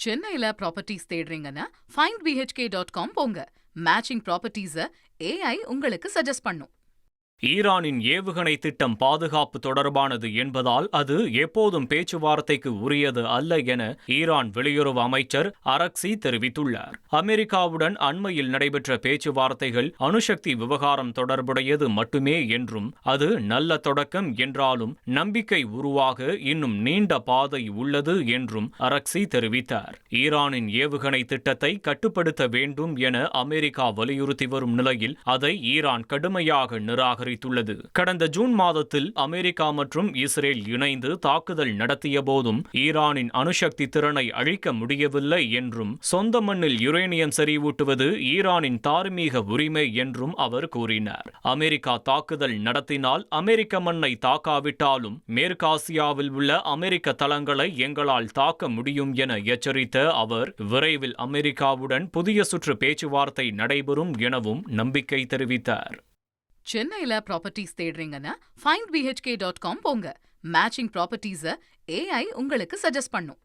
சென்னையில properties தேடுறீங்கன்னா findbhk.com போங்க. Matching ப்ராப்பர்ட்டிஸ AI உங்களுக்கு சஜஸ்ட் பண்ணும். ஈரானின் ஏவுகணை திட்டம் பாதுகாப்பு தொடர்பானது என்பதால் அது எப்போதும் பேச்சுவார்த்தைக்கு உரியது அல்ல என ஈரான் வெளியுறவு அமைச்சர் அரக்சி தெரிவித்துள்ளார். அமெரிக்காவுடன் அண்மையில் நடைபெற்ற பேச்சுவார்த்தைகள் அணுசக்தி விவகாரம் தொடர்புடையது மட்டுமே என்றும் அது நல்ல தொடக்கம் என்றாலும் நம்பிக்கை உருவாக இன்னும் நீண்ட பாதை உள்ளது என்றும் அரக்சி தெரிவித்தார். ஈரானின் ஏவுகணை திட்டத்தை கட்டுப்படுத்த வேண்டும் என அமெரிக்கா வலியுறுத்தி வரும் நிலையில் அதை ஈரான் கடுமையாக நிராகரித்துள்ளது. கடந்த ஜூன் மாதத்தில் அமெரிக்கா மற்றும் இஸ்ரேல் இணைந்து தாக்குதல் நடத்திய போதும் ஈரானின் அணுசக்தி திறனை அழிக்க முடியவில்லை என்றும் சொந்த மண்ணில் யுரேனியம் செறிவூட்டுவது ஈரானின் தார்மீக உரிமை என்றும் அவர் கூறினார். அமெரிக்கா தாக்குதல் நடத்தினால் அமெரிக்க மண்ணை தாக்காவிட்டாலும் மேற்காசியாவில் உள்ள அமெரிக்க தளங்களை எங்களால் தாக்க முடியும் என எச்சரித்த அவர் விரைவில் அமெரிக்காவுடன் புதிய சுற்று பேச்சுவார்த்தை நடைபெறும் எனவும் நம்பிக்கை தெரிவித்தார். சென்னையில ப்ராப்பர்ட்டிஸ் தேடுறீங்கன்னா findbhk.com போங்க. மேட்சிங் ப்ராப்பர்ட்டிஸ AI உங்களுக்கு சஜஸ்ட் பண்ணும்.